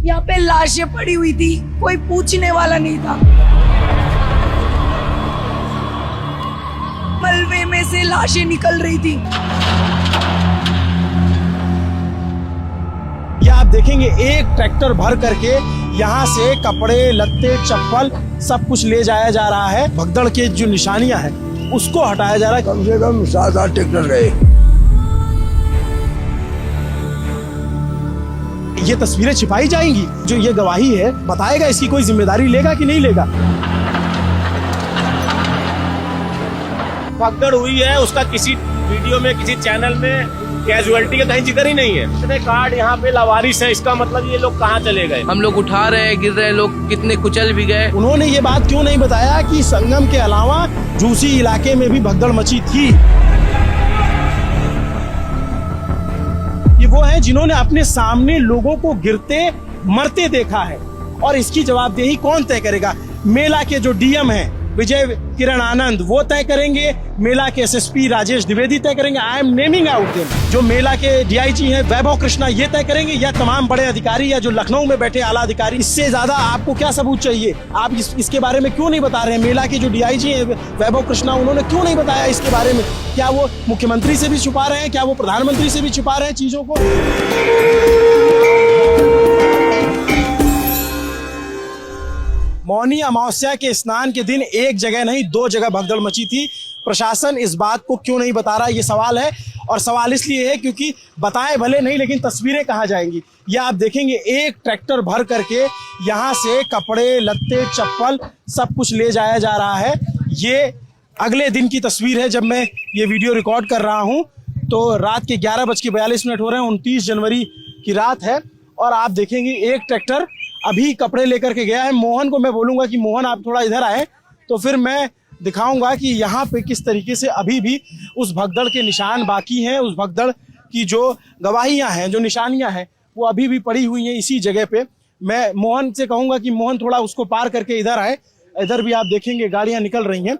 यहाँ पे लाशें पड़ी हुई थी, कोई पूछने वाला नहीं था। मलबे में से लाशें निकल रही थी। ये आप देखेंगे एक ट्रैक्टर भर करके यहाँ से कपड़े, लत्ते, चप्पल सब कुछ ले जाया जा रहा है। भगदड़ के जो निशानियां हैं उसको हटाया जा रहा है। कम से कम 7-8 ट्रैक्टर गए। ये तस्वीरें छिपाई जाएंगी, जो ये गवाही है बताएगा इसकी कोई जिम्मेदारी लेगा कि नहीं लेगा। भगदड़ हुई है उसका किसी वीडियो में, किसी चैनल में कैजुअलिटी का कहीं जिक्र ही नहीं है। इतने कार्ड यहाँ पे लावारिस है, इसका मतलब ये लोग कहाँ चले गए। हम लोग उठा रहे हैं, गिर रहे हैं, लोग कितने कुचल भी गए। उन्होंने ये बात क्यों नहीं बताया कि संगम के अलावा झूसी इलाके में भी भगदड़ मची थी। ये वो है जिन्होंने अपने सामने लोगों को गिरते मरते देखा है, और इसकी जवाबदेही कौन तय करेगा? मेला के जो डीएम हैं विजय किरण आनंद वो तय करेंगे, मेला के एसएसपी राजेश द्विवेदी तय करेंगे। I am naming out them. जो मेला के डीआईजी हैं वैभव कृष्णा ये तय करेंगे, या तमाम बड़े अधिकारी, या जो लखनऊ में बैठे आला अधिकारी। इससे ज्यादा आपको क्या सबूत चाहिए? आप इसके बारे में क्यों नहीं बता रहे हैं? मेला के जो डीआईजी हैं वैभव कृष्णा उन्होंने क्यों नहीं बताया इसके बारे में? क्या वो मुख्यमंत्री से भी छुपा रहे हैं? क्या वो प्रधानमंत्री से भी छुपा रहे हैं चीजों को? मौनी अमावस्या के स्नान के दिन एक जगह नहीं 2 जगह भगदड़ मची थी। प्रशासन इस बात को क्यों नहीं बता रहा, ये सवाल है। और सवाल इसलिए है क्योंकि बताए भले नहीं, लेकिन तस्वीरें कहाँ जाएंगी? ये आप देखेंगे एक ट्रैक्टर भर करके यहाँ से कपड़े, लत्ते, चप्पल सब कुछ ले जाया जा रहा है। ये अगले दिन की तस्वीर है जब मैं ये वीडियो रिकॉर्ड कर रहा हूँ। तो रात के 11:42 हो रहे हैं, 29 जनवरी की रात है। और आप देखेंगे एक ट्रैक्टर अभी कपड़े लेकर के गया है। मोहन को मैं बोलूंगा कि मोहन आप थोड़ा इधर आए, तो फिर मैं दिखाऊंगा कि यहाँ पे किस तरीके से अभी भी उस भगदड़ के निशान बाकी हैं। उस भगदड़ की जो गवाहियां हैं, जो निशानियां हैं, वो अभी भी पड़ी हुई हैं इसी जगह पे। मैं मोहन से कहूंगा कि मोहन थोड़ा उसको पार करके इधर आए। इधर भी आप देखेंगे गाड़ियां निकल रही हैं।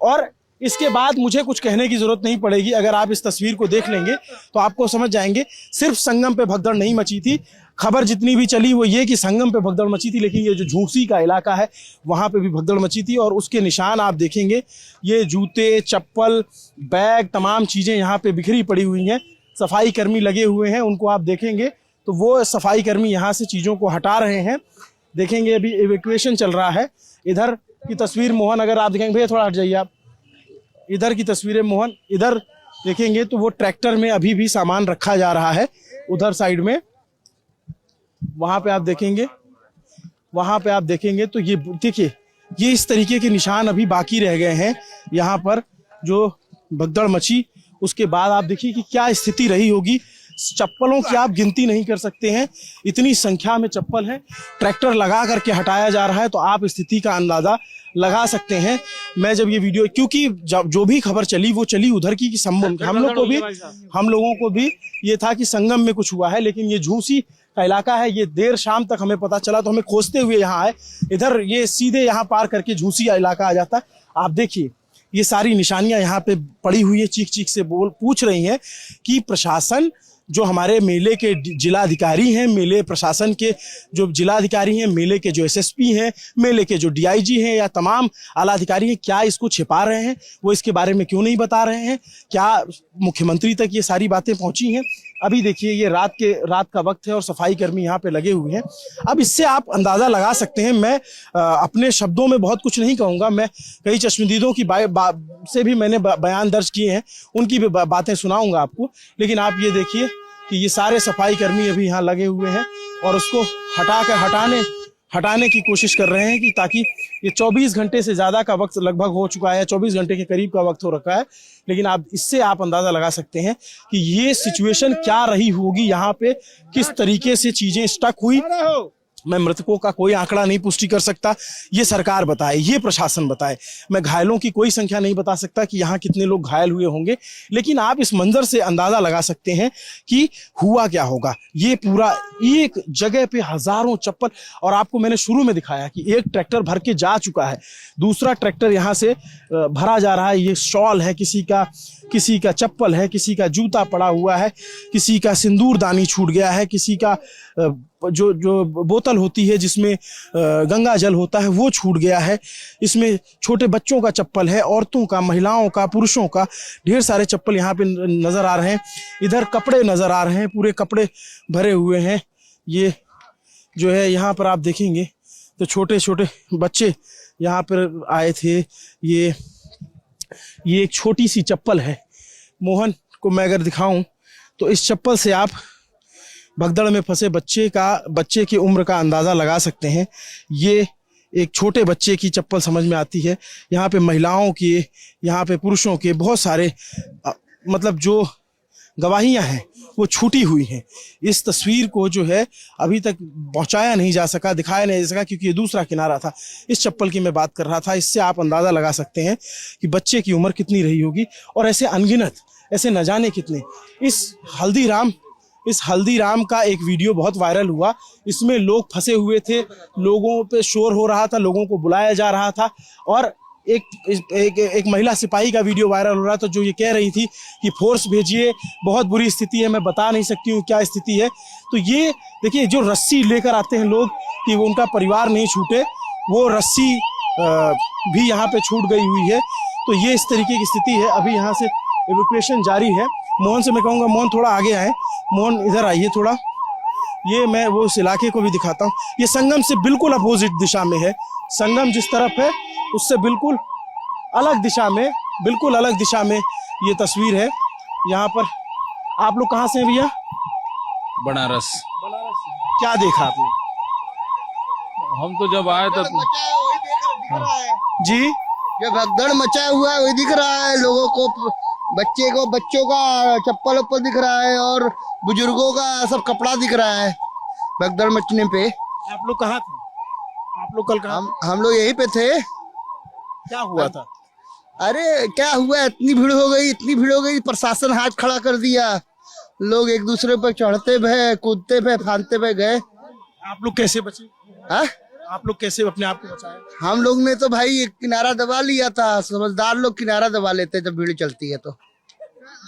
और इसके बाद मुझे कुछ कहने की जरूरत नहीं पड़ेगी। अगर आप इस तस्वीर को देख लेंगे तो आपको समझ जाएंगे सिर्फ संगम पे भगदड़ नहीं मची थी। खबर जितनी भी चली वो ये कि संगम पे भगदड़ मची थी, लेकिन ये जो झूसी का इलाका है वहां पे भी भगदड़ मची थी। और उसके निशान आप देखेंगे, ये जूते, चप्पल, बैग, तमाम चीजें यहाँ पे बिखरी पड़ी हुई हैं। सफाई कर्मी लगे हुए हैं, उनको आप देखेंगे तो वो सफाई कर्मी यहाँ से चीजों को हटा रहे हैं। देखेंगे अभी इवैक्यूएशन चल रहा है। इधर की तस्वीर मोहन अगर आप देखेंगे, भैया थोड़ा हट जाइए आप। इधर की तस्वीरें मोहन, इधर देखेंगे तो वो ट्रैक्टर में अभी भी सामान रखा जा रहा है। उधर साइड में वहां पे आप देखेंगे तो ये देखिए, ये इस तरीके के निशान अभी बाकी रह गए हैं यहाँ पर जो भगदड़ मची। उसके बाद आप देखिए कि क्या स्थिति रही होगी। चप्पलों की आप गिनती नहीं कर सकते हैं, इतनी संख्या में चप्पल है। ट्रैक्टर लगा करके हटाया जा रहा है, तो आप स्थिति का अंदाजा लगा सकते हैं। मैं जब ये वीडियो, क्योंकि जो भी खबर चली वो चली उधर की कि हम लोगों को भी ये था कि संगम में कुछ हुआ है, लेकिन ये झूसी का इलाका है। ये देर शाम तक हमें पता चला, तो हमें खोजते हुए यहाँ आए। इधर ये सीधे यहाँ पार करके झूसी का इलाका आ जाता है। आप देखिए ये सारी निशानियां यहाँ पे पड़ी हुई है। चीख चीख से पूछ रही हैं कि प्रशासन, जो हमारे मेले के जिलाधिकारी हैं, मेले प्रशासन के जो जिलाधिकारी हैं, मेले के जो एसएसपी हैं, मेले के जो डीआईजी हैं, या तमाम आला अधिकारी हैं, क्या इसको छिपा रहे हैं? वो इसके बारे में क्यों नहीं बता रहे हैं? क्या मुख्यमंत्री तक ये सारी बातें पहुंची हैं? अभी देखिए ये रात का वक्त है और सफाई कर्मी यहाँ पे लगे हुए हैं। अब इससे आप अंदाजा लगा सकते हैं। मैं अपने शब्दों में बहुत कुछ नहीं कहूँगा। मैं कई चश्मदीदों की से भी मैंने बयान दर्ज किए हैं, उनकी भी बातें सुनाऊंगा आपको। लेकिन आप ये देखिए कि ये सारे सफाई कर्मी अभी यहाँ लगे हुए हैं और उसको हटाने की कोशिश कर रहे हैं कि ताकि ये 24 घंटे से ज़्यादा का वक्त लगभग हो चुका है, 24 घंटे के करीब का वक्त हो रखा है। लेकिन इससे आप अंदाज़ा लगा सकते हैं कि ये सिचुएशन क्या रही होगी यहाँ पे, किस तरीके से चीज़ें स्टक हुई। मैं मृतकों का कोई आंकड़ा नहीं पुष्टि कर सकता, ये सरकार बताए, ये प्रशासन बताए। मैं घायलों की कोई संख्या नहीं बता सकता कि यहाँ कितने लोग घायल हुए होंगे, लेकिन आप इस मंजर से अंदाजा लगा सकते हैं कि हुआ क्या होगा। ये पूरा एक जगह पे हजारों चप्पल, और आपको मैंने शुरू में दिखाया कि एक ट्रैक्टर भर के जा चुका है, दूसरा ट्रैक्टर यहाँ से भरा जा रहा है। ये शॉल है, किसी का चप्पल है, किसी का जूता पड़ा हुआ है, किसी का सिंदूरदानी छूट गया है, किसी का जो जो बोतल होती है जिसमें गंगा जल होता है वो छूट गया है। इसमें छोटे बच्चों का चप्पल है, औरतों का, महिलाओं का, पुरुषों का, ढेर सारे चप्पल यहाँ पे नजर आ रहे हैं। इधर कपड़े नजर आ रहे हैं, पूरे कपड़े भरे हुए हैं। ये जो है यहाँ पर आप देखेंगे तो छोटे छोटे बच्चे यहाँ पर आए थे। ये एक छोटी सी चप्पल है। मोहन को मैं अगर दिखाऊं तो इस चप्पल से आप भगदड़ में फंसे बच्चे की उम्र का अंदाज़ा लगा सकते हैं। ये एक छोटे बच्चे की चप्पल समझ में आती है। यहाँ पे महिलाओं के, यहाँ पे पुरुषों के बहुत सारे मतलब जो गवाहियाँ हैं वो छूटी हुई हैं। इस तस्वीर को जो है अभी तक पहुंचाया नहीं जा सका, दिखाया नहीं जा सका, क्योंकि ये दूसरा किनारा था। इस चप्पल की मैं बात कर रहा था। इससे आप अंदाज़ा लगा सकते हैं कि बच्चे की उम्र कितनी रही होगी। और ऐसे अनगिनत, ऐसे न जाने कितने। इस हल्दीराम का एक वीडियो बहुत वायरल हुआ। इसमें लोग फंसे हुए थे, लोगों पे शोर हो रहा था, लोगों को बुलाया जा रहा था। और एक महिला सिपाही का वीडियो वायरल हो रहा था जो ये कह रही थी कि फोर्स भेजिए, बहुत बुरी स्थिति है, मैं बता नहीं सकती हूँ क्या स्थिति है। तो ये देखिए, जो रस्सी लेकर आते हैं लोग कि वो उनका परिवार नहीं छूटे, वो रस्सी भी यहाँ पे छूट गई हुई है। तो ये इस तरीके की स्थिति है। अभी यहाँ से एवैक्यूएशन जारी है। मोहन से मैं कहूँगा, मोहन थोड़ा आगे आए। मोहन इधर आइए थोड़ा। ये मैं वो उस इलाके को भी दिखाता हूँ। ये संगम से बिल्कुल अपोजिट दिशा में है। संगम जिस तरफ है उससे बिल्कुल अलग दिशा में ये तस्वीर है। यहाँ पर आप लोग कहाँ से हैं भैया? बनारस। क्या देखा आपने? हम तो जब आए तो जी, ये भगदड़ मचा हुआ है वही दिख रहा है लोगों को, बच्चों का चप्पल उप्पल दिख रहा है और बुजुर्गों का सब कपड़ा दिख रहा है भगदड़ मचने पे। आप लोग कहाँ थे? आप लोग कल कहाँ? हम लोग यहीं पे थे। क्या हुआ था? अरे क्या हुआ, इतनी भीड़ हो गई, प्रशासन हाथ खड़ा कर दिया। लोग एक दूसरे पर चढ़ते भय, कूदते भय, फांदते भय गए। आप लोग कैसे बचे? हाँ, आप लोग कैसे अपने आप को बचाए? हम लोग ने तो भाई एक किनारा दबा लिया था। समझदार लोग किनारा दबा लेते हैं जब भीड़ चलती है। तो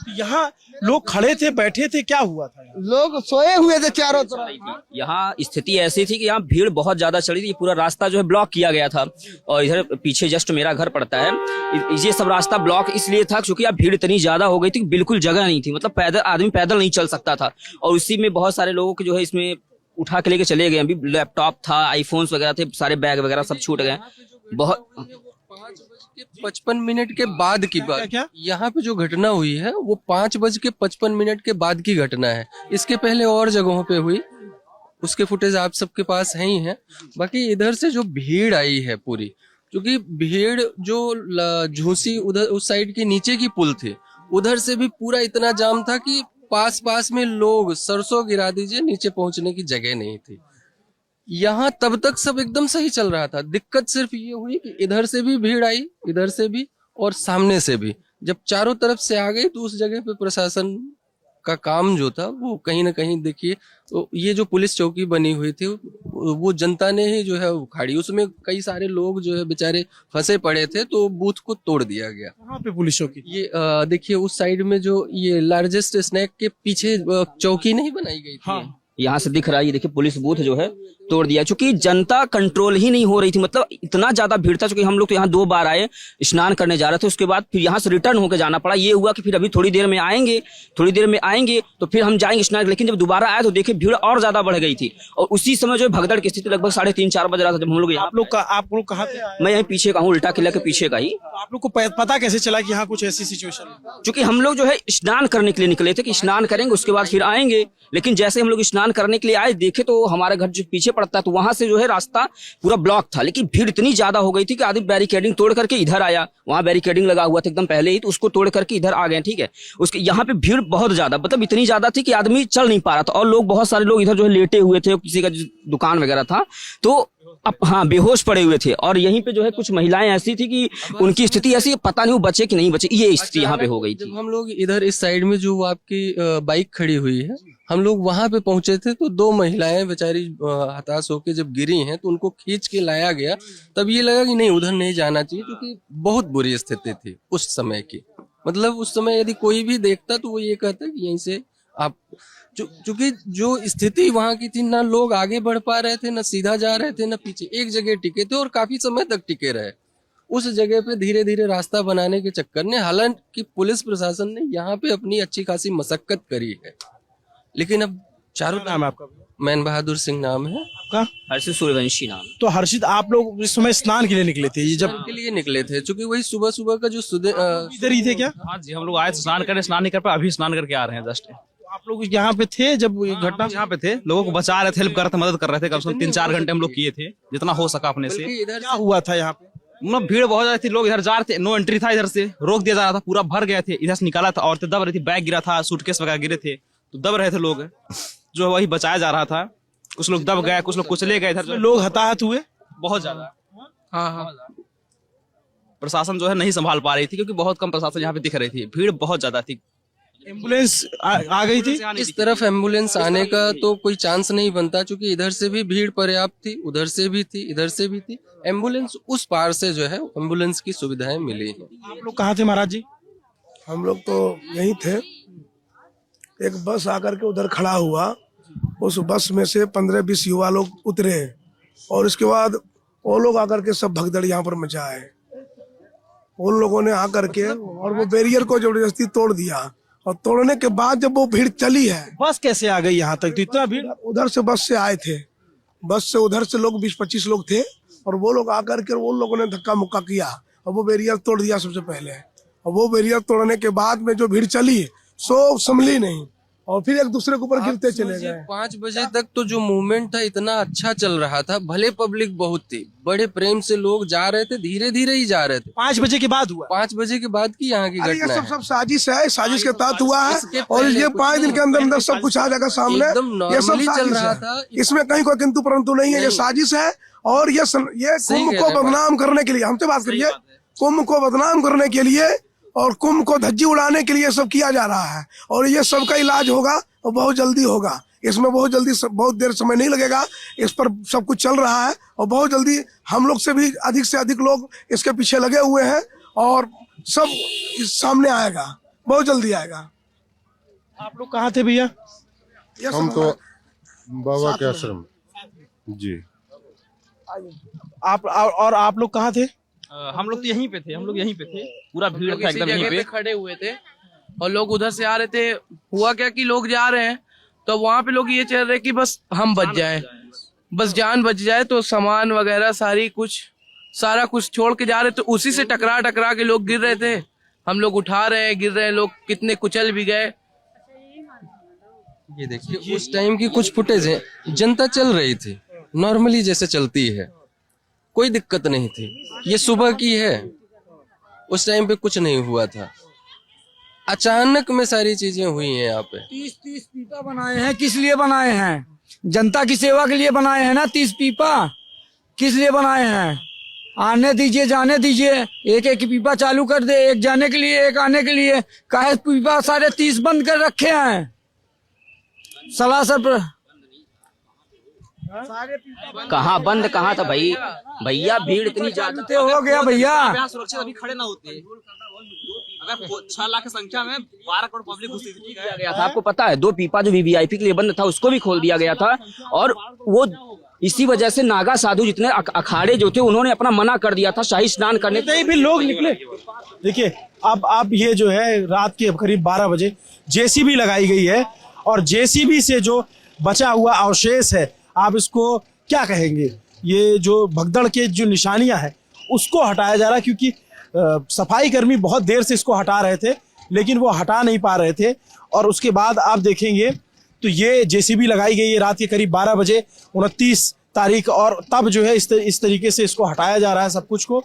यहाँ लोग खड़े थे, बैठे थे, क्या हुआ था? लोग सोए हुए थे चारों तरफ। यहाँ स्थिति ऐसी थी कि यहाँ भीड़ बहुत ज्यादा चली थी। पूरा रास्ता जो है ब्लॉक किया गया था। और इधर पीछे जस्ट मेरा घर पड़ता है। ये सब रास्ता ब्लॉक इसलिए था क्योंकि यहाँ भीड़ इतनी ज्यादा हो गई थी कि बिल्कुल जगह नहीं थी। मतलब आदमी पैदल नहीं चल सकता था। और उसी में बहुत सारे लोगों के जो है इसमें उठा के लेके चले गए। अभी लैपटॉप था, आईफोन्स वगैरह थे, सारे बैग वगैरह सब छूट गए। बहुत 5:55 के बाद की बात। क्या? यहाँ पे जो घटना हुई है वो 5:55 के बाद की घटना है। इसके पहले और जगहों पे हुई, उसके फुटेज आप सबके पास है ही है। बाकी इधर से जो भीड़ आई है पूरी, क्योंकि भीड़ जो झूसी उधर उस साइड के नीचे की पुल थी, उधर से भी पूरा इतना जाम था कि पास में लोग सरसों गिरा दीजिए, नीचे पहुंचने की जगह नहीं थी। यहाँ तब तक सब एकदम सही चल रहा था। दिक्कत सिर्फ ये हुई कि इधर से भी भीड़ आई, इधर से भी और सामने से भी। जब चारों तरफ से आ गई तो उस जगह पे प्रशासन का काम जो था वो कहीं ना कहीं देखिए, तो ये जो पुलिस चौकी बनी हुई थी वो जनता ने ही जो है उखाड़ी। उसमें कई सारे लोग जो है बेचारे फंसे पड़े थे, तो बूथ को तोड़ दिया गया। कहाँ पे पुलिस चौकी? ये देखिए उस साइड में जो ये लार्जेस्ट स्नैक के पीछे चौकी नहीं बनाई गई थी। हाँ। यहाँ से दिख रहा है, ये देखिए पुलिस बूथ जो है तोड़ दिया, क्योंकि जनता कंट्रोल ही नहीं हो रही थी। मतलब इतना ज्यादा भीड़ था, क्योंकि हम लोग तो यहाँ 2 बार आए, स्नान करने जा रहे थे, उसके बाद फिर यहाँ से रिटर्न होकर जाना पड़ा। ये हुआ कि फिर अभी थोड़ी देर में आएंगे तो फिर हम जाएंगे स्नान। लेकिन जब दोबारा आए तो देखे भीड़ और ज्यादा बढ़ गई थी। और उसी समय जो भगदड़ की स्थिति लगभग 3:30-4 बज रहा था जब हम लोग। आप लोग कहाँ थे? मैं यहीं पीछे का हूँ, उल्टा किला के पीछे का ही। आप लोग को पता कैसे चला कि यहाँ कुछ ऐसी सिचुएशन है? क्योंकि हम लोग जो है स्नान करने के लिए निकले थे कि स्नान करेंगे उसके बाद फिर आएंगे। लेकिन जैसे हम लोग स्नान करने के लिए आए, देखे तो हमारे घर जो पीछे पड़ता है, तो वहां से जो है रास्ता पूरा ब्लॉक था। लेकिन भीड़ इतनी ज्यादा हो गई थी कि आदमी बैरिकेडिंग तोड़ करके इधर आया। वहां बैरिकेडिंग लगा हुआ था एकदम पहले ही, तो उसको तोड़ करके इधर आ गए। ठीक है, उसके यहाँ पे भीड़ बहुत ज्यादा, मतलब इतनी ज्यादा थी कि आदमी चल नहीं पा रहा था। और लोग, बहुत सारे लोग इधर जो है लेटे हुए थे, किसी का दुकान वगैरह था तो अब हाँ बेहोश पड़े हुए थे। और यहीं पे जो है कुछ महिलाएं ऐसी थी कि उनकी स्थिति ऐसी, पता नहीं वो बचे कि नहीं बचे, ये स्थिति यहाँ पे हो गई थी। जब हम लोग इधर इस साइड में जो आपकी बाइक खड़ी हुई है, हम लोग वहां पे पहुंचे थे तो 2 महिलाएं बेचारी हताश होकर जब गिरी हैं तो उनको खींच के लाया गया। तब ये लगा कि नहीं उधर नहीं जाना चाहिए, क्योंकि बहुत बुरी स्थिति थी उस समय की। मतलब उस समय यदि कोई भी देखता तो वो ये कहता कि यहीं से आप चूंकि जो स्थिति वहां की थी, ना लोग आगे बढ़ पा रहे थे, ना सीधा जा रहे थे, ना पीछे, एक जगह टिके थे और काफी समय तक टिके रहे। उस जगह पे धीरे धीरे रास्ता बनाने के चक्कर में हालांकि पुलिस प्रशासन ने यहाँ पे अपनी अच्छी खासी मशक्कत करी है, लेकिन अब चारों क्या नाम है आपका? मैन बहादुर सिंह नाम है। आपका? हर्षित सूर्यवंशी नाम। तो हर्षित, आप लोग इस समय स्नान के लिए निकले थे, ये जब के लिए निकले थे, चूंकि वही सुबह सुबह का जो इधर ही थे क्या? हाँ जी, हम लोग आए थे स्नान करने, स्नान नहीं कर पाए, अभी स्नान करके आ रहे हैं जस्ट। आप लोग यहाँ पे थे जब ये घटना? यहाँ पे थे, लोगों को बचा रहे थे, हेल्प कर रहे थे, मदद कर रहे थे। कम से कम 3-4 घंटे हम लोग किए थे, जितना हो सका अपने से। इधर क्या हुआ था यहाँ पे? मतलब भीड़ बहुत ज्यादा थी, लोग इधर जा रहे थे, नो एंट्री था, इधर से रोक दिया जा रहा था, पूरा भर गए थे। इधर से निकाला था, औरतें दब रही थी, बैग गिरा था, सूटकेस वगैरह गिरे थे, तो दब रहे थे लोग, जो वही बचाया जा रहा था। कुछ लोग दब गए, कुछ लोग कुचले गए, इधर लोग हताहत हुए बहुत ज्यादा। हाँ। प्रशासन जो है नहीं संभाल पा रही थी, क्योंकि बहुत कम प्रशासन यहाँ पे दिख रही थी, भीड़ बहुत ज्यादा थी। एम्बुलेंस आ गई थी? इस तरफ एम्बुलेंस आने का तो कोई चांस नहीं बनता, क्योंकि इधर से भी भीड़ पर्याप्त थी, उधर से भी थी, इधर से भी थी। एम्बुलेंस उस पार से जो है एम्बुलेंस की सुविधाएं मिली हैं। आप लोग कहाँ थे महाराज जी? हम लोग तो यहीं थे। एक बस आकर के उधर खड़ा हुआ, उस बस में से 15-20 युवा लोग उतरे और इसके बाद वो लोग आकर के सब भगदड़ यहाँ पर मचाए। उन लोगों ने आकर के और वो बैरियर को जबरदस्ती तोड़ दिया, और तोड़ने के बाद जब वो भीड़ चली है, बस कैसे आ गई यहाँ तक? तो इतना भीड़? उधर से बस से आए थे, बस से उधर से लोग 20-25 लोग थे, और वो लोग आकर के उन लोगों ने धक्का मुक्का किया और वो बैरियर तोड़ दिया सबसे पहले। और वो बैरियर तोड़ने के बाद में जो भीड़ चली सो संभली नहीं, और फिर एक दूसरे के ऊपर गिरते चले गए। 5 बजे तक तो जो मूवमेंट था इतना अच्छा चल रहा था, भले पब्लिक बहुत थी, बड़े प्रेम से लोग जा रहे थे, धीरे धीरे ही जा रहे थे। 5 बजे के बाद हुआ? 5 बजे के बाद की यहाँ की अरे घटना ये है। सब साजिश है, साजिश के तहत हुआ है, इसके और पहले ये कुछ 5 दिन नहीं के अंदर अंदर सब कुछ आ जाएगा सामने। एकदम ये सब नॉर्मली चल साजिश रहा है, था। इसमें कहीं कोई किंतु परंतु नहीं है, ये साजिश है। और ये सही कुंभ कह को रहे हैं। बदनाम करने के लिए, हमसे बात करिए, कुंभ को बदनाम करने के लिए और कुंभ को धज्जी उड़ाने के लिए सब किया जा रहा है। और ये सबका इलाज होगा और बहुत जल्दी होगा, इसमें बहुत जल्दी, बहुत देर समय नहीं लगेगा, इस पर सब कुछ चल रहा है, और बहुत जल्दी हम लोग से अधिक लोग इसके पीछे लगे हुए हैं, और सब इस सामने आएगा, बहुत जल्दी आएगा। आप लोग कहाँ थे भैया? हम तो बाबा के आश्रम जी। और आप लोग कहाँ थे? हम लोग तो यहीं पे थे, पूरा भीड़ था एकदम यहीं पे। खड़े हुए थे और लोग उधर से आ रहे थे। हुआ क्या कि लोग जा रहे हैं तो वहां पे लोग ये चाह रहे कि बस हम बच जाएं, बस जान बच जाए, तो सामान वगैरह सारा कुछ छोड़ के जा रहे, तो उसी से टकरा के लोग गिर रहे थे। हम लोग उठा रहे हैं, गिर रहे हैं, लोग कितने कुचल भी गए। ये देखिए उस टाइम की कुछ फुटेज है, जनता चल रही थी नॉर्मली जैसे चलती है, कोई दिक्कत नहीं थी। ये सुबह की है, उस टाइम पे कुछ नहीं हुआ था, अचानक में सारी चीजें हुई हैं यहाँ पे। 30 पीपा बनाए हैं, किस लिए बनाए हैं? जनता की सेवा के लिए बनाए हैं ना। 30 पीपा किस लिए बनाए हैं? आने दीजिए, जाने दीजिए, एक पीपा चालू कर दे, एक जाने के लिए, एक आने के लिए। काहे पीपा सारे 30 बंद कर रखे हैं? सलासर कहाँ बंद कहाँ था भाई? भैया भीड़ इतनी ज्यादा हो गया भैया। सुरक्षित अभी खड़े ना होते, अगर 6 लाख की संख्या में 12 करोड़ पब्लिक घुस गया था। आपको पता है 2 पीपा जो वीवीआईपी के लिए बंद था उसको भी खोल दिया गया था, और वो इसी वजह से नागा साधु जितने अखाड़े जो थे उन्होंने अपना मना कर दिया था शाही स्नान करने से। भी लोग निकले। देखिए अब ये जो है रात के करीब 12 बजे जेसीबी लगाई गई है, और जेसीबी से जो बचा हुआ अवशेष है, आप इसको क्या कहेंगे? ये जो भगदड़ के जो निशानियां हैं उसको हटाया जा रहा है, क्योंकि सफाई कर्मी बहुत देर से इसको हटा रहे थे लेकिन वो हटा नहीं पा रहे थे। और उसके बाद आप देखेंगे तो ये जेसीबी लगाई गई है रात के करीब 12 बजे 29 तारीख, और तब जो है इस तरीके से इसको हटाया जा रहा है सब कुछ को।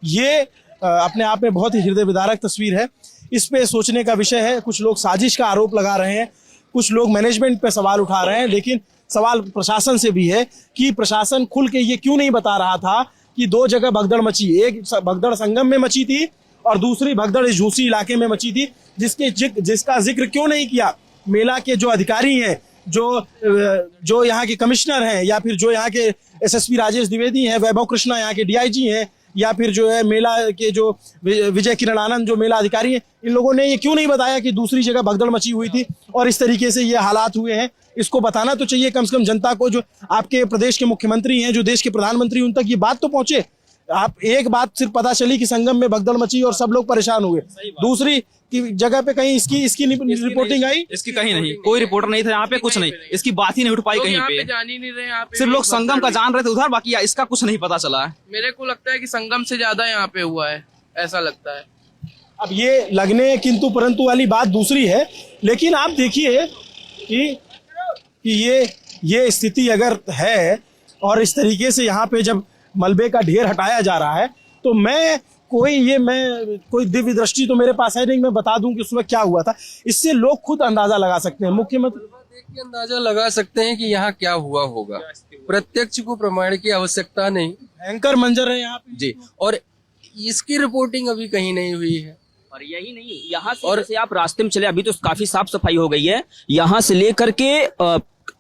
ये अपने आप में बहुत ही हृदय विदारक तस्वीर है। इस पे सोचने का विषय है। कुछ लोग साजिश का आरोप लगा रहे हैं, कुछ लोग मैनेजमेंट पे सवाल उठा रहे हैं, लेकिन सवाल प्रशासन से भी है कि प्रशासन खुल के ये क्यों नहीं बता रहा था कि 2 जगह भगदड़ मची, एक भगदड़ संगम में मची थी और दूसरी भगदड़ इस झूसी इलाके में मची थी, जिसका जिक्र क्यों नहीं किया मेला के जो अधिकारी हैं, जो यहाँ के कमिश्नर हैं, या फिर जो यहाँ के एसएसपी राजेश द्विवेदी हैं, वैभव कृष्णा यहाँ के डीआईजी हैं, या फिर जो है मेला के जो विजय किरण आनंद जो मेला अधिकारी हैं, इन लोगों ने ये क्यों नहीं बताया कि दूसरी जगह भगदड़ मची हुई थी और इस तरीके से ये हालात हुए हैं? इसको बताना तो चाहिए कम से कम जनता को। जो आपके प्रदेश के मुख्यमंत्री हैं, जो देश के प्रधानमंत्री, उन तक ये बात तो पहुंचे। आप एक बात सिर्फ पता चली कि संगम में भगदड़ मची और सब लोग परेशान हुए, दूसरी की जगह पे कहीं इसकी रिपोर्टिंग आई? इसकी कहीं नहीं, कोई रिपोर्टर नहीं था यहाँ पे, कुछ नहीं, इसकी बात ही नहीं उठ पाई कहीं पे। जान ही नहीं रहे यहाँ पे, सिर्फ लोग संगम का जान रहे थे उधर, बाकी इसका कुछ नहीं पता चला है। मेरे को लगता है कि संगम से ज्यादा यहाँ पे हुआ है, ऐसा लगता है। अब ये लगने किंतु परंतु वाली बात दूसरी है, लेकिन आप देखिए कि ये स्थिति अगर है और इस तरीके से यहाँ पे जब मलबे का ढेर हटाया जा रहा है, तो मैं कोई दिव्य दृष्टि तो मेरे पास है नहीं, मैं बता दूं कि उसमें क्या हुआ था। इससे लोग खुद अंदाजा लगा सकते हैं। मुख्यमंत्री देख के अंदाजा लगा सकते हैं कि यहाँ क्या हुआ होगा, प्रत्यक्ष को प्रमाण की आवश्यकता नहीं। भयंकर मंजर है यहाँ पे जी, और इसकी रिपोर्टिंग अभी कहीं नहीं हुई है। और यही नहीं, यहाँ से और आप रास्ते में चले, अभी तो काफी साफ सफाई हो गई है। यहाँ से लेकर के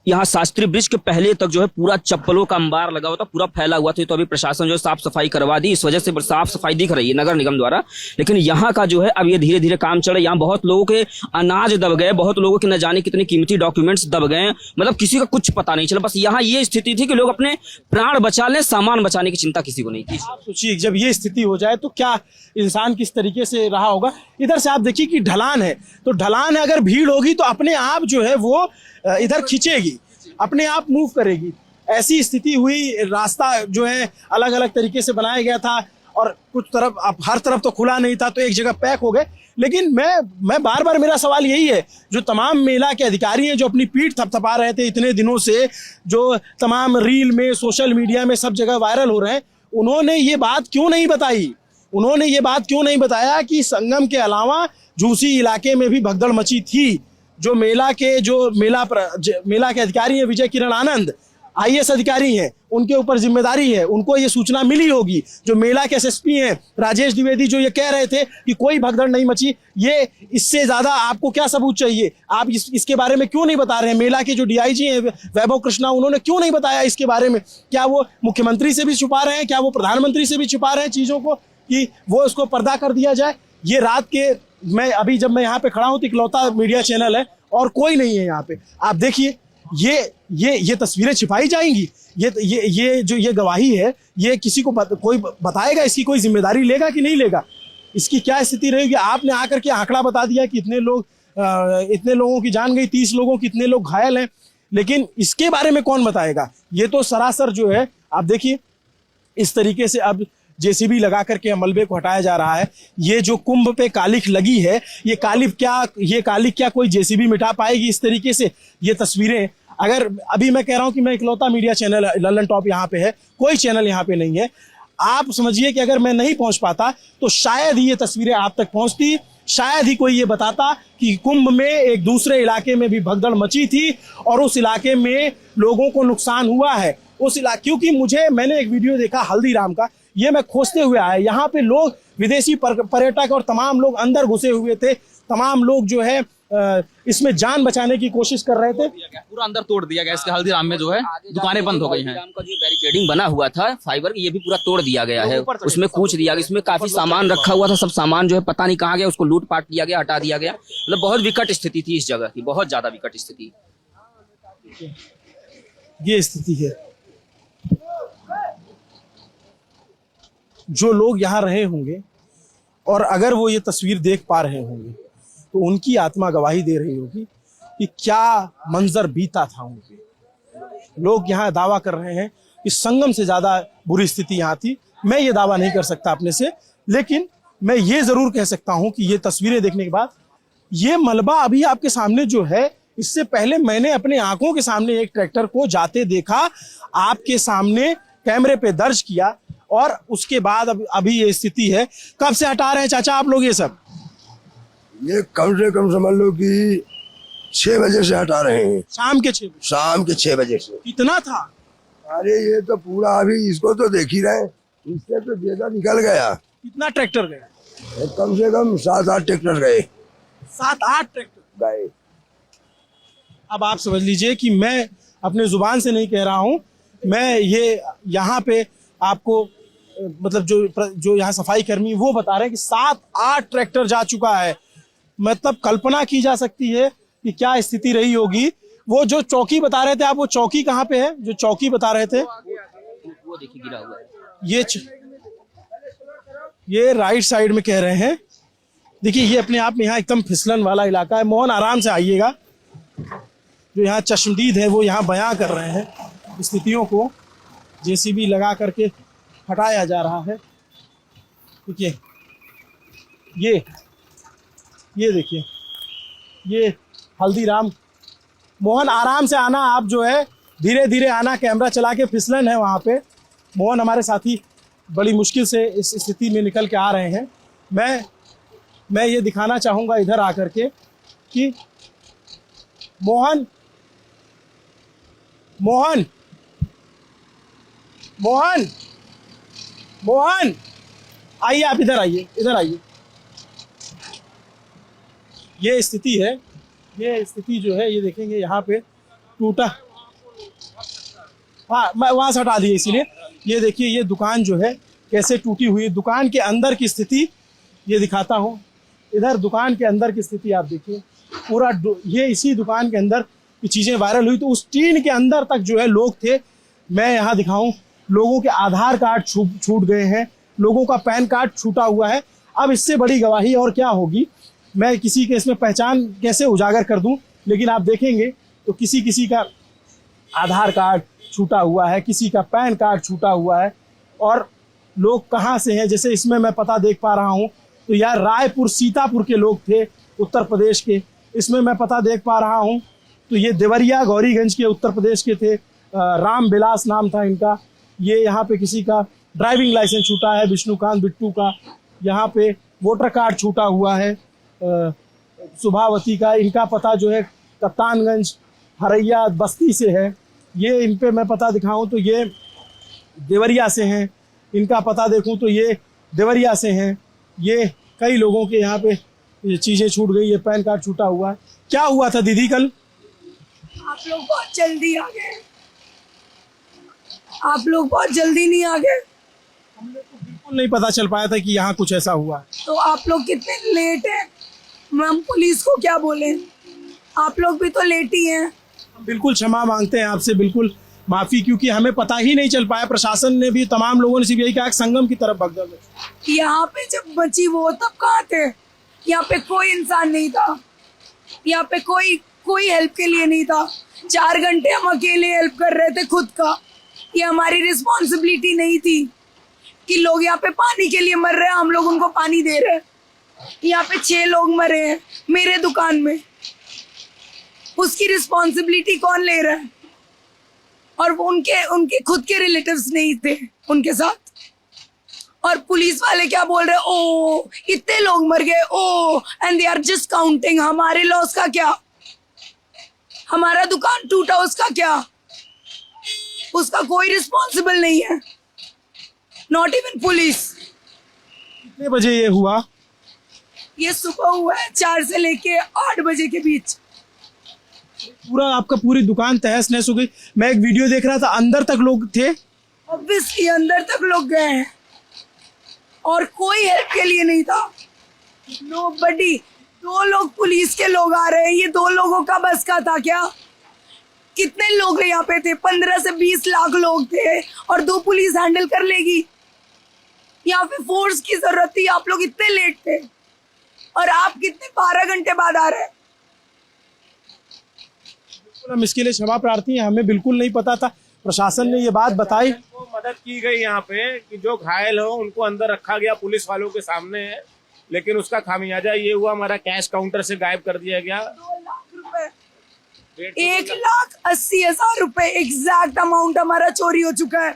यहाँ शास्त्री ब्रिज के पहले तक जो है पूरा चप्पलों का अंबार लगा हुआ था, पूरा फैला हुआ था। तो अभी प्रशासन जो है साफ सफाई करवा दी, इस वजह से साफ सफाई दिख रही है नगर निगम द्वारा। लेकिन यहाँ का जो है अब ये धीरे धीरे काम चल रहा है। यहाँ बहुत लोगों के अनाज दब गए, बहुत लोगों के न जाने कितने कीमती डॉक्यूमेंट्स दब गए, मतलब किसी का कुछ पता नहीं चला। बस यहाँ ये स्थिति थी कि लोग अपने प्राण बचा लें, सामान बचाने की चिंता किसी को नहीं थी। सोचिए जब ये स्थिति हो जाए तो क्या इंसान किस तरीके से रहा होगा। इधर से आप देखिए कि ढलान है, तो ढलान है, अगर भीड़ होगी तो अपने आप जो है वो इधर खींचेगी, अपने आप मूव करेगी। ऐसी स्थिति हुई, रास्ता जो है अलग अलग तरीके से बनाया गया था और कुछ तरफ हर तरफ तो खुला नहीं था, तो एक जगह पैक हो गए। लेकिन मैं बार बार, मेरा सवाल यही है, जो तमाम मेला के अधिकारी हैं जो अपनी पीठ थपथपा रहे थे इतने दिनों से, जो तमाम रील में, सोशल मीडिया में सब जगह वायरल हो रहे हैं, उन्होंने ये बात क्यों नहीं बताई? उन्होंने ये बात क्यों नहीं बताया कि संगम के अलावा झूसी इलाके में भी भगदड़ मची थी? जो मेला के अधिकारी हैं विजय किरण आनंद, आईएएस अधिकारी हैं, उनके ऊपर जिम्मेदारी है, उनको ये सूचना मिली होगी। जो मेला के एसएसपी हैं राजेश द्विवेदी, जो ये कह रहे थे कि कोई भगदड़ नहीं मची, ये इससे ज्यादा आपको क्या सबूत चाहिए? आप इसके बारे में क्यों नहीं बता रहे हैं? मेला के जो डीआईजी हैं वैभव कृष्णा, उन्होंने क्यों नहीं बताया इसके बारे में? क्या वो मुख्यमंत्री से भी छुपा रहे हैं? क्या वो प्रधानमंत्री से भी छुपा रहे हैं चीजों को कि वो उसको पर्दा कर दिया जाए? ये रात के जब मैं यहाँ पे खड़ा हूँ तो इकलौता मीडिया चैनल है और कोई नहीं है यहाँ पे। आप देखिए ये तस्वीरें छिपाई जाएंगी, ये गवाही है, ये किसी को कोई बताएगा, इसकी कोई जिम्मेदारी लेगा कि नहीं लेगा? इसकी क्या स्थिति रहेगी? आपने आकर के आंकड़ा बता दिया कि इतने लोगों की जान गई, 30 लोगों की, इतने लोग घायल हैं, लेकिन इसके बारे में कौन बताएगा? ये तो सरासर जो है, आप देखिए इस तरीके से अब जेसीबी लगा करके मलबे को हटाया जा रहा है। ये जो कुंभ पे कालिख लगी है, ये कालिख क्या कोई जेसीबी मिटा पाएगी? इस तरीके से ये तस्वीरें, अगर अभी मैं कह रहा हूं कि मैं इकलौता मीडिया चैनल लल्लन टॉप यहाँ पे है, कोई चैनल यहाँ पे नहीं है, आप समझिए कि अगर मैं नहीं पहुंच पाता तो शायद ही ये तस्वीरें आप तक पहुंचती, शायद ही कोई ये बताता कि कुंभ में एक दूसरे इलाके में भी भगदड़ मची थी और उस इलाके में लोगों को नुकसान हुआ है। क्योंकि मैंने एक वीडियो देखा हल्दीराम का, ये मैं खोजते हुए आया, यहाँ पे लोग, विदेशी पर्यटक और तमाम लोग अंदर घुसे हुए थे, तमाम लोग जो है इसमें जान बचाने की कोशिश कर रहे थे। पूरा अंदर तोड़ दिया गया, इसके हल्दीराम में जो है दुकानें बंद हो गई हैं। का जो बैरिकेडिंग बना हुआ था फाइबर, ये भी पूरा तोड़ दिया गया है, उसमें कूच दिया गया। इसमें काफी सामान रखा हुआ था, सब सामान जो है पता नहीं कहाँ गया, उसको लूट पाट लिया गया, हटा दिया गया। मतलब बहुत विकट स्थिति थी इस जगह की, बहुत ज्यादा विकट स्थिति। ये स्थिति है। जो लोग यहाँ रहे होंगे और अगर वो ये तस्वीर देख पा रहे होंगे तो उनकी आत्मा गवाही दे रही होगी कि क्या मंजर बीता था उनके। लोग यहाँ दावा कर रहे हैं कि संगम से ज्यादा बुरी स्थिति यहाँ थी। मैं ये दावा नहीं कर सकता अपने से, लेकिन मैं ये जरूर कह सकता हूं कि ये तस्वीरें देखने के बाद, ये मलबा अभी आपके सामने जो है, इससे पहले मैंने अपने आंखों के सामने एक ट्रैक्टर को जाते देखा, आपके सामने कैमरे पे दर्ज किया, और उसके बाद अभी ये स्थिति है। कब से हटा रहे हैं चाचा आप लोग ये सब? ये कम से कम समझ लो कि 6 बजे से हटा रहे हैं। शाम के 6 बजे? शाम के 6 बजे से। कितना था? अरे ये तो पूरा, अभी इसको तो देख ही रहे, इससे तो ज्यादा निकल गया। कितना ट्रैक्टर गया? कम से कम 7-8 ट्रैक्टर गए। 7-8 ट्रैक्टर गए। अब आप समझ लीजिए कि मैं अपने जुबान से नहीं कह रहा हूं, मैं ये यहाँ पे आपको मतलब जो यहाँ सफाई कर्मी वो बता रहे हैं कि 7-8 ट्रैक्टर जा चुका है। मतलब कल्पना की जा सकती है कि क्या स्थिति रही होगी। वो जो चौकी बता रहे थे आप, वो चौकी कहाँ पे है जो चौकी बता रहे थे? वो देखिए गिरा हुआ है। ये राइट साइड में कह रहे हैं। देखिए ये अपने आप में यहाँ एकदम फिसलन वाला इलाका है। मोहन आराम से आइएगा। जो यहाँ चश्मदीद है वो यहाँ बयां कर रहे हैं स्थितियों को। जेसीबी लगा करके हटाया जा रहा है। देखिए ये देखिए ये हल्दीराम। मोहन आराम से आना, आप जो है धीरे धीरे आना, कैमरा चला के। फिसलन है वहाँ पे। मोहन हमारे साथी बड़ी मुश्किल से इस स्थिति में निकल के आ रहे हैं। मैं ये दिखाना चाहूँगा इधर आकर के कि मोहन मोहन मोहन मोहन आइए, आप इधर आइए, इधर आइए। ये स्थिति है। ये स्थिति जो है ये देखेंगे यहाँ पे टूटा। हाँ मैं वहाँ से हटा दिया इसीलिए। ये देखिए ये दुकान जो है कैसे टूटी हुई है। दुकान के अंदर की स्थिति ये दिखाता हूँ। इधर दुकान के अंदर की स्थिति आप देखिए। पूरा ये इसी दुकान के अंदर ये चीज़ें वायरल हुई तो उस टीन के अंदर तक जो है लोग थे। मैं यहाँ दिखाऊं, लोगों के आधार कार्ड छूट गए हैं, लोगों का पैन कार्ड छूटा हुआ है। अब इससे बड़ी गवाही और क्या होगी। मैं किसी के इसमें पहचान कैसे उजागर कर दूं, लेकिन आप देखेंगे तो किसी का आधार कार्ड छूटा हुआ है, किसी का पैन कार्ड छूटा हुआ है। और लोग कहाँ से हैं, जैसे इसमें मैं पता देख पा रहा हूँ तो यार रायपुर सीतापुर के लोग थे, उत्तर प्रदेश के। इसमें मैं पता देख पा रहा हूँ तो ये देवरिया गौरीगंज के उत्तर प्रदेश के थे। राम बिलास नाम था इनका। ये यहाँ पे किसी का ड्राइविंग लाइसेंस छूटा है, विष्णुकांत बिट्टू का। यहाँ पे वोटर कार्ड छूटा हुआ है सुभावती का। इनका पता जो है कप्तानगंज हरैया बस्ती से है। ये इन पे मैं पता दिखाऊं तो ये देवरिया से हैं। इनका पता देखूं तो ये देवरिया से हैं। ये कई लोगों के यहाँ पे ये चीज़ें छूट गई। ये पैन कार्ड छूटा हुआ है। क्या हुआ था दीदी कल? आप लोग बहुत जल्दी आ गए। आप लोग बहुत जल्दी नहीं आ गए। हमने तो बिल्कुल नहीं पता चल पाया था कि यहाँ कुछ ऐसा हुआ है। तो आप लोग कितने लेट हैं। हम पुलिस को क्या बोले, आप लोग भी तो लेट ही हैं। बिल्कुल क्षमा मांगते हैं आपसे, बिल्कुल माफी, क्योंकि हमें पता ही नहीं चल पाया। प्रशासन ने भी, तमाम लोगों ने सिर्फ यही कहा संगम की तरफ भगदड़ में। यहाँ पे जब बची वो तब कहाँ थे? यहाँ पे कोई इंसान नहीं था। यहाँ पे कोई हेल्प के लिए नहीं था। 4 घंटे हम अकेले हेल्प कर रहे थे खुद का। ये हमारी रिस्पॉन्सिबिलिटी नहीं थी कि लोग यहाँ पे पानी के लिए मर रहे हैं, हम लोग उनको पानी दे रहे हैं। यहाँ पे 6 लोग मरे हैं मेरे दुकान में। उसकी रिस्पॉन्सिबिलिटी कौन ले रहा है? और वो उनके खुद के रिलेटिव्स नहीं थे उनके साथ। और पुलिस वाले क्या बोल रहे हैं, ओ इतने लोग मर गए, oh and they are just counting. हमारे लॉस का क्या? हमारा दुकान टूटा उसका क्या? उसका कोई रिस्पॉन्सिबल नहीं है, नॉट इवन पुलिस। कितने बजे ये हुआ? ये सुबह हुआ है 4 से लेके 8 बजे के बीच। पूरा आपका पूरी दुकान तहस नहस हो गई। मैं एक वीडियो देख रहा था, अंदर तक लोग थे। ऑब्वियसली अंदर तक लोग गए हैं और कोई हेल्प के लिए नहीं था। नोबडी। 2 लोग पुलिस के लोग आ रहे हैं। ये 2 लोगों का बस का था क्या? कितने लोग यहाँ पे थे? 15 से 20 लाख लोग थे और 2 पुलिस हैंडल कर लेगी? यहाँ पे फोर्स की जरूरत थी। आप लोग इतने लेट थे और आप कितने 12 घंटे बाद आ रहे हैं। हम इसके लिए क्षमा प्रार्थी हैं। हमें बिल्कुल नहीं पता था। प्रशासन ने ये बात बताई, तो मदद की गई यहाँ पे कि जो घायल हो उनको अंदर रखा गया पुलिस वालों के सामने है। लेकिन उसका खामियाजा ये हुआ, हमारा कैश काउंटर से गायब कर दिया गया। 2 लाख रुपए, 1,80,000 रुपए एग्जैक्ट अमाउंट हमारा चोरी हो चुका है।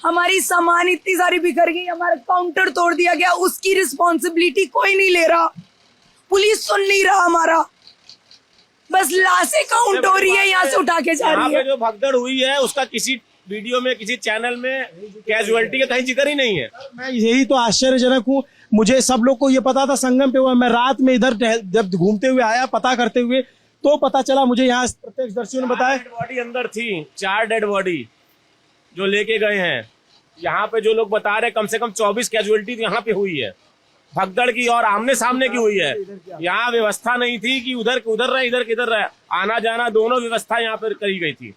हमारी सामान इतनी सारी बिखर गई, हमारा काउंटर तोड़ दिया गया। उसकी रिस्पॉन्सिबिलिटी कोई नहीं ले रहा। पुलिस सुन नहीं रहा हमारा। बस लाशें काउंट हो रही है, यहाँ से उठा के जा रही है। जो भगदड़ हुई है उसका किसी वीडियो में, किसी चैनल में कैजुअलिटी का कहीं जिक्र ही नहीं है। मैं यही तो आश्चर्यजनक हूँ। मुझे सब लोग को ये पता था संगम पे हुआ। मैं रात में इधर जब घूमते हुए आया पता करते हुए तो पता चला मुझे, यहाँ प्रत्यक्षदर्शियों ने बताया। 4 डेड बॉडी अंदर थी, 4 डेड बॉडी जो लेके गए हैं। यहाँ पे जो लोग बता रहे कम से कम 24 कैजुअलिटी यहाँ पे हुई है, भगदड़ की और आमने सामने की हुई है। यहाँ व्यवस्था नहीं थी कि उधर रहे इधर किधर रहे, आना जाना दोनों व्यवस्था यहाँ पर करी गई थी।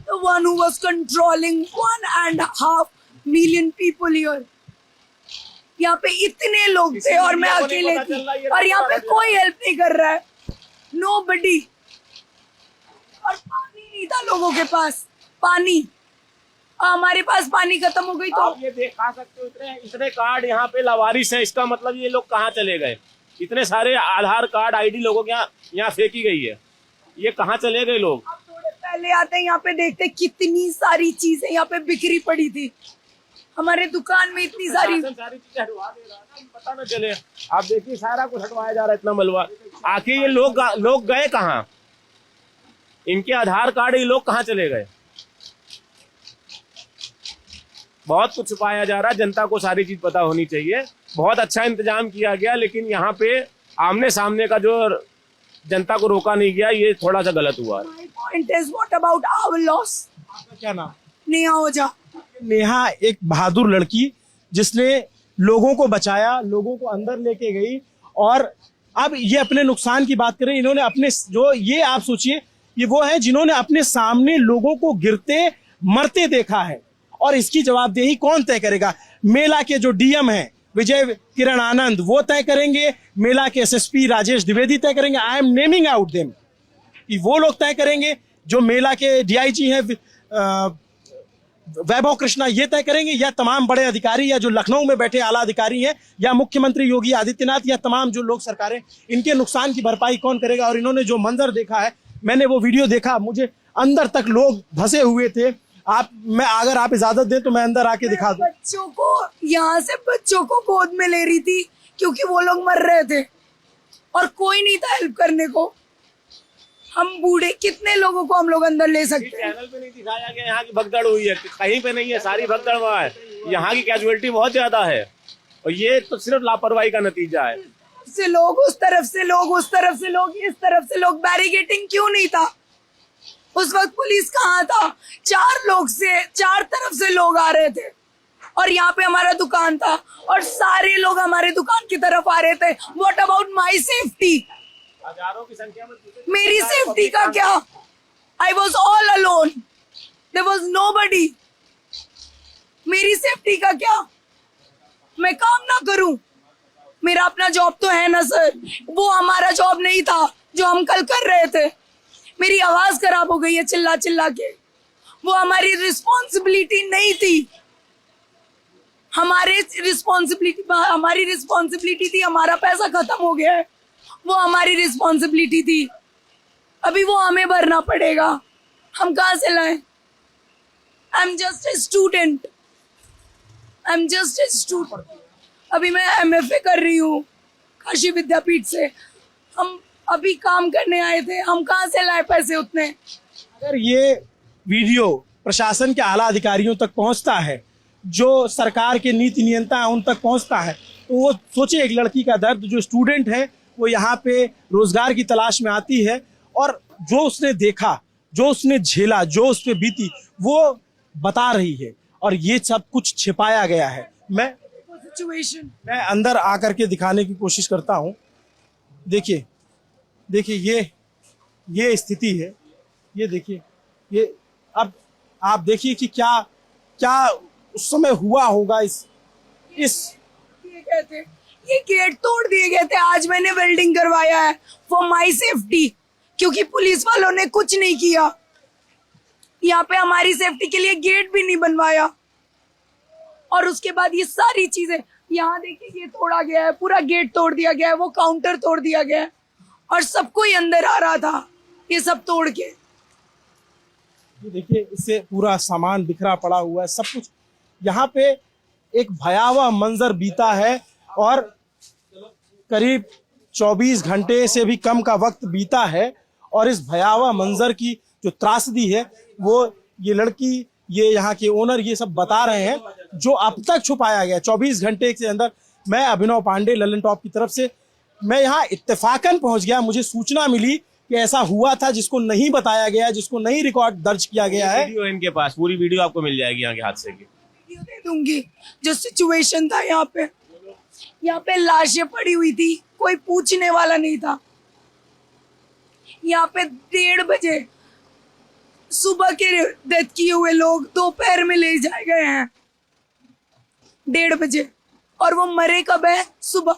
The one who was controlling 1.5 million people here. यहाँ पे इतने लोग थे और मैं अकेले थी और यहाँ पे कोई हेल्प नहीं कर रहा है, nobody। और पानी नहीं था लोगों के पास, पानी हमारे पास पानी खत्म हो गई तो आप ये देखा सकते हो इतने कार्ड यहाँ पे लावारिस है, इसका मतलब ये लोग कहाँ चले गए? इतने सारे आधार कार्ड आईडी लोगों के यहाँ फेंकी गई है, ये कहाँ चले गए लोग? अब थोड़े पहले आते हैं यहाँ पे देखते कितनी सारी चीजें यहाँ पे बिखरी पड़ी थी, हमारे दुकान में इतनी सारी चीजें हटवा दे रहा है, पता न चले। आप देखिए सारा कुछ हटवाया जा रहा है, इतना मलबा। आखिर ये लोग गए कहाँ? इनके आधार कार्ड ये लोग कहाँ चले गए? बहुत कुछ छुपाया जा रहा है, जनता को सारी चीज पता होनी चाहिए। बहुत अच्छा इंतजाम किया गया, लेकिन यहाँ पे आमने सामने का जो जनता को रोका नहीं गया, ये थोड़ा सा गलत हुआ। My point is, what about our loss? आपका क्या नाम? नेहा ओझा। नेहा एक बहादुर लड़की जिसने लोगों को बचाया, लोगों को अंदर लेके गई, और अब ये अपने नुकसान की बात करें, इन्होंने अपने जो ये आप सोचिए, ये वो है जिन्होंने अपने सामने लोगों को गिरते मरते देखा है, और इसकी जवाबदेही कौन तय करेगा? मेला के जो डीएम हैं विजय किरण आनंद, वो तय करेंगे, मेला के एसएसपी राजेश द्विवेदी तय करेंगे। I am naming out them, वो लोग तय करेंगे। जो मेला के डीआईजी हैं वैभव कृष्णा, ये तय करेंगे, या तमाम बड़े अधिकारी, या जो लखनऊ में बैठे आला अधिकारी हैं, या मुख्यमंत्री योगी आदित्यनाथ, या तमाम जो लोग सरकारें, इनके नुकसान की भरपाई कौन करेगा? और इन्होंने जो मंजर देखा है, मैंने वो वीडियो देखा, मुझे अंदर तक लोग धंसे हुए थे। अगर आप इजाजत दें तो मैं अंदर आके दिखा दूं। बच्चों को यहाँ से बच्चों को गोद में ले रही थी क्योंकि वो लोग मर रहे थे और कोई नहीं था हेल्प करने को। हम बूढ़े कितने लोगों को हम लोग अंदर ले सकते हैं? चैनल पे नहीं दिखाया गया यहाँ की भगदड़ हुई है, कहीं पे नहीं है, सारी भगदड़ वहाँ है। यहाँ की कैजुअलिटी बहुत ज्यादा है और ये तो सिर्फ लापरवाही का नतीजा है। से लोग उस तरफ से लोग, उस तरफ से लोग, इस तरफ से लोग, बैरिकेटिंग क्यों नहीं था? उस वक्त पुलिस कहाँ था? चार तरफ से लोग आ रहे थे और यहाँ पे हमारा दुकान था और सारे लोग हमारे दुकान की तरफ आ रहे थे। What about my safety? हजारों की संख्या में मेरी सेफ्टी का क्या? I was all alone, there was nobody. मेरी सेफ्टी का क्या? मैं काम ना करूं? मेरा अपना जॉब तो है ना सर, वो हमारा जॉब नहीं था जो हम कल कर रहे थे। मेरी आवाज खराब हो गई है चिल्ला चिल्ला के, वो हमारी रिस्पॉन्सिबिलिटी नहीं थी। हमारी रिस्पॉन्सिबिलिटी थी, हमारा पैसा खत्म हो गया है, वो हमारी रिस्पॉन्सिबिलिटी थी। अभी वो हमें भरना पड़ेगा, हम कहाँ से लाएं? I am just a student, अभी मैं MFA कर रही हूँ काशी विद्यापीठ से। हम अभी काम करने आए थे, हम कहाँ से लाए पैसे उतने? अगर ये वीडियो प्रशासन के आला अधिकारियों तक पहुंचता है, जो सरकार के नीति नियंता है उन तक पहुंचता है, तो वो सोचे एक लड़की का दर्द, जो स्टूडेंट है वो यहाँ पे रोजगार की तलाश में आती है और जो उसने देखा, जो उसने झेला, जो उस पे बीती, वो बता रही है और ये सब कुछ छिपाया गया है। मैं अंदर आकर के दिखाने की कोशिश करता हूँ। देखिए ये स्थिति है, ये देखिए, ये अब आप देखिए कि क्या उस समय हुआ होगा। ये गेट तोड़ दिए गए थे, आज मैंने वेल्डिंग करवाया है फॉर माई सेफ्टी, क्योंकि पुलिस वालों ने कुछ नहीं किया। यहाँ पे हमारी सेफ्टी के लिए गेट भी नहीं बनवाया और उसके बाद ये सारी चीजें, यहाँ देखिए ये तोड़ा गया है, पूरा गेट तोड़ दिया गया है, वो काउंटर तोड़ दिया गया है और सबको ही अंदर आ रहा था ये सब तोड़ के। देखिए इससे पूरा सामान बिखरा पड़ा हुआ है, सब कुछ। यहाँ पे एक भयावह मंजर बीता है और करीब 24 घंटे से भी कम का वक्त बीता है और इस भयावह मंजर की जो त्रासदी है वो ये लड़की, ये यहाँ के ओनर, ये सब बता रहे हैं, जो अब तक छुपाया गया 24 घंटे के अंदर। मैं अभिनव पांडे, ललन टॉप की तरफ से, मैं यहाँ इत्तेफाकन पहुंच गया। मुझे सूचना मिली कि ऐसा हुआ था जिसको नहीं बताया गया, जिसको नहीं रिकॉर्ड दर्ज किया गया है। वीडियो इनके पास, पूरी वीडियो आपको मिल जाएगी यहाँ के हादसे की। दूंगी जो सिचुएशन था यहाँ पे लाशें पड़ी हुई थी, कोई पूछने वाला नहीं था। यहाँ पे 1:30 बजे सुबह के डेथ किए हुए लोग दोपहर में ले जाए गए हैं 1:30 बजे, और वो मरे कब है? सुबह।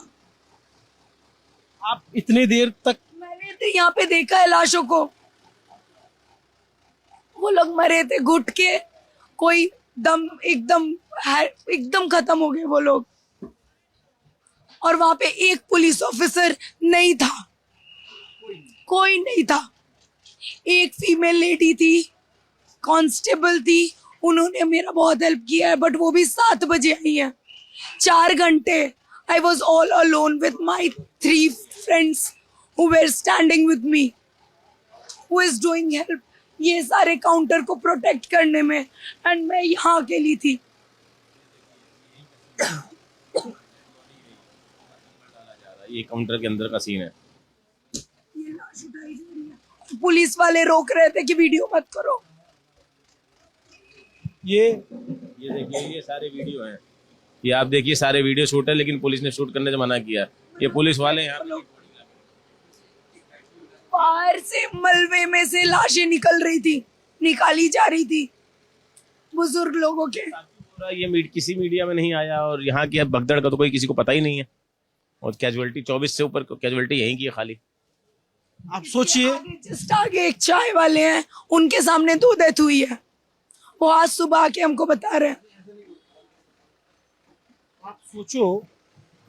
आप इतनी देर तक? मैंने तो यहाँ पे देखा है लाशों को, वो लोग मरे थे घुट के, कोई दम एकदम खत्म हो गए वो लोग, और वहां पे एक पुलिस ऑफिसर नहीं था, कोई नहीं था। एक फीमेल लेडी थी, कांस्टेबल थी, उन्होंने मेरा बहुत हेल्प किया है, बट वो भी 7 बजे आई है। 4 घंटे आई was all alone with my 3 friends who were standing with me, who is doing help ये सारे काउंटर को प्रोटेक्ट करने में, एंड मैं यहाँ अकेली थी। ये काउंटर के अंदर का सीन है। ये लाश उठाई जा रही है, पुलिस वाले रोक रहे थे कि वीडियो मत करो। ये देखिए, ये सारे वीडियो हैं, ये आप देखिए सारे वीडियो शूट है, लेकिन पुलिस ने शूट करने से मना किया। ये पुलिस वाले यहाँ बाहर से मलबे में से लाशें निकल रही थी, निकाली जा रही थी बुजुर्ग लोगों के। ये किसी मीडिया में नहीं आया, और यहाँ की भगदड़ का तो कोई किसी को पता ही नहीं है, और कैजुअलिटी 24 से ऊपर कैजुअलिटी यहीं की है खाली। आप सोचिए, जस्ट आगे एक चाय वाले हैं, उनके सामने 2 डेथ हुई है, वो आज सुबह आके हमको बता रहे हैं। आप सोचो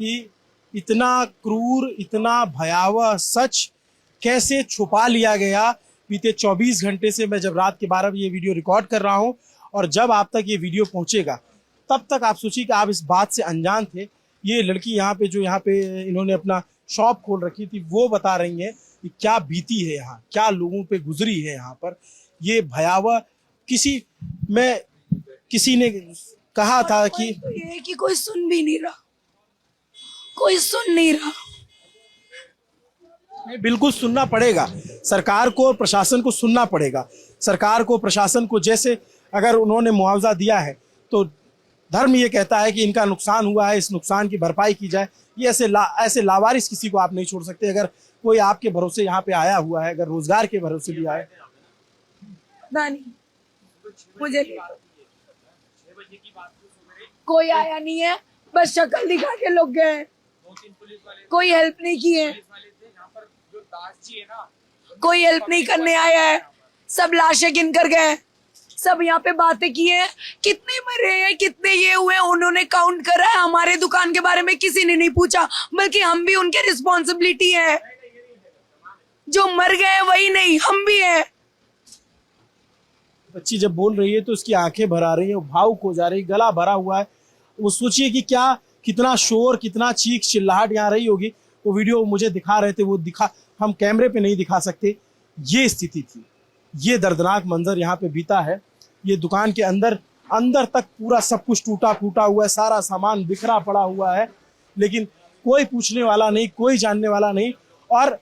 कि इतना क्रूर, इतना भयावह सच कैसे छुपा लिया गया। बीते 24 घंटे से मैं जब रात के 12 बजे ये वीडियो रिकॉर्ड कर रहा हूं, और जब आप तक ये वीडियो पहुंचेगा तब तक आप सोचिए कि आप इस बात से अनजान थे। ये लड़की यहाँ पे जो यहाँ पे इन्होंने अपना शॉप खोल रखी थी, वो बता रही है कि क्या बीती है यहाँ, क्या लोगों पे गुजरी है यहाँ पर। ये भयावह, किसी ने कहा था कि तो ये है कि कोई सुन भी नहीं रहा, कोई सुन नहीं रहा। नहीं, बिल्कुल सुनना पड़ेगा सरकार को, प्रशासन को सुनना पड़ेगा। सरकार को, प्रशासन को, जैसे अगर उन्होंने मुआवजा दिया है तो धर्म ये कहता है कि इनका नुकसान हुआ है, इस नुकसान की भरपाई की जाए। ये ऐसे लावारिस किसी को आप नहीं छोड़ सकते। अगर कोई आपके भरोसे यहाँ पे आया हुआ है, अगर रोजगार के भरोसे भी आए, नहीं मुझे कोई आया नहीं है, बस शक्ल दिखा के लोग गए, कोई हेल्प नहीं की है, कोई हेल्प नहीं करने आया है, सब लाशें गिन कर गए, सब यहाँ पे बातें की है, कितने मरे हैं, कितने ये हुए, उन्होंने काउंट करा है। हमारे दुकान के बारे में किसी ने नहीं पूछा, बल्कि हम भी उनके रिस्पॉन्सिबिलिटी है, जो मर गए वही नहीं, हम भी है। बच्ची जब बोल रही है तो उसकी आंखें भर आ रही है, भावुक हो जा रही, गला भरा हुआ है। वो सोचिए कि कितना शोर, कितना चीख चिल्लाहट यहाँ रही होगी। वो वीडियो मुझे दिखा रहे थे, वो हम कैमरे पे नहीं दिखा सकते। ये स्थिति थी, ये दर्दनाक मंजर यहाँ पे बीता है। ये दुकान के अंदर तक पूरा सब कुछ टूटा फूटा हुआ है, सारा सामान बिखरा पड़ा हुआ है, लेकिन कोई पूछने वाला नहीं, कोई जानने वाला नहीं। और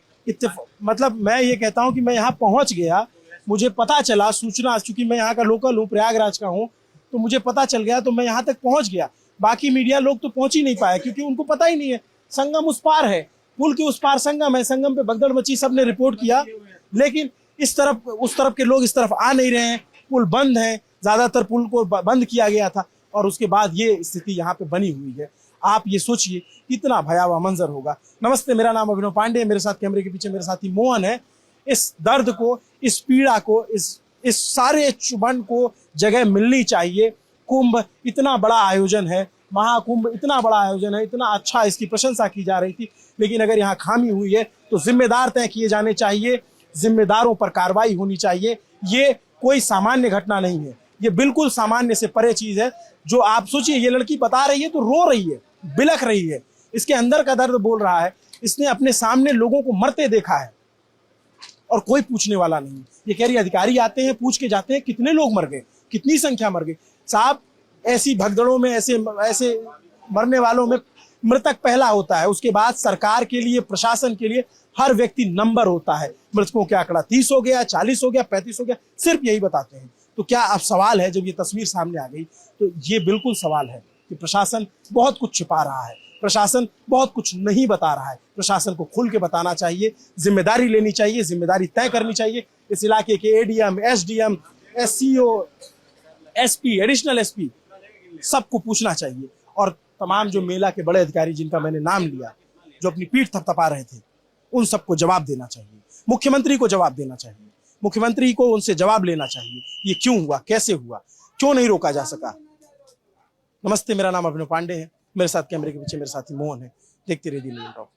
मतलब मैं ये कहता हूँ कि मैं यहाँ पहुँच गया, मुझे पता चला, सूचना, चूंकि मैं यहाँ का लोकल हूँ, प्रयागराज का हूँ, तो मुझे पता चल गया, तो मैं यहाँ तक पहुँच गया। बाकी मीडिया लोग तो पहुँच ही नहीं पाए, क्योंकि उनको पता ही नहीं है। संगम उस पार है, पुल के उस पार संगम है, संगम पे भगदड़ मची, सबने रिपोर्ट किया, लेकिन इस तरफ उस तरफ के लोग इस तरफ आ नहीं रहे हैं। पुल बंद है, ज्यादातर पुल को बंद किया गया था, और उसके बाद ये स्थिति यहाँ पे बनी हुई है। आप ये सोचिए कितना भयावह मंजर होगा। नमस्ते, मेरा नाम अभिनव पांडे, मेरे साथ कैमरे के पीछे मेरे साथी मोहन है। इस दर्द को, इस पीड़ा को, इस सारे चुभन को जगह मिलनी चाहिए। कुंभ इतना बड़ा आयोजन है, महाकुंभ इतना बड़ा आयोजन है, इतना अच्छा, इसकी प्रशंसा की जा रही थी, लेकिन अगर यहाँ खामी हुई है तो जिम्मेदार तय किए जाने चाहिए, जिम्मेदारों पर कार्रवाई होनी चाहिए। ये कोई सामान्य घटना नहीं है, ये बिल्कुल सामान्य से परे चीज है। जो आप सोचिए, ये लड़की बता रही है तो रो रही है, बिलख रही है, इसके अंदर का दर्द बोल रहा है। इसने अपने सामने लोगों को मरते देखा है और कोई पूछने वाला नहीं। ये कह रही अधिकारी आते हैं, पूछ के जाते हैं कितने लोग मर गए, कितनी संख्या मर गई। साहब, ऐसी भगदड़ों में, ऐसे मरने वालों में मृतक पहला होता है, उसके बाद सरकार के लिए, प्रशासन के लिए हर व्यक्ति नंबर होता है। मृतकों का आंकड़ा 30 हो गया, 40 हो गया, 35 हो गया, सिर्फ यही बताते हैं। तो क्या अब सवाल है, जब ये तस्वीर सामने आ गई तो ये बिल्कुल सवाल है कि प्रशासन बहुत कुछ छिपा रहा है, प्रशासन बहुत कुछ नहीं बता रहा है। प्रशासन को खुल के बताना चाहिए, जिम्मेदारी लेनी चाहिए, जिम्मेदारी तय करनी चाहिए। इस इलाके के ADM, SDM, SCO, SP, additional SP सबको पूछना चाहिए। और तमाम जो मेला के बड़े अधिकारी जिनका मैंने नाम लिया, जो अपनी पीठ थपथपा रहे थे, उन सबको जवाब देना चाहिए। मुख्यमंत्री को जवाब देना चाहिए, मुख्यमंत्री को उनसे जवाब लेना चाहिए, ये क्यों हुआ, कैसे हुआ, क्यों नहीं रोका जा सका। नमस्ते, मेरा नाम अभिनव पांडे है, मेरे साथ कैमरे के पीछे मेरे साथी मोहन है। देखते रहिए दिल्ली टॉक।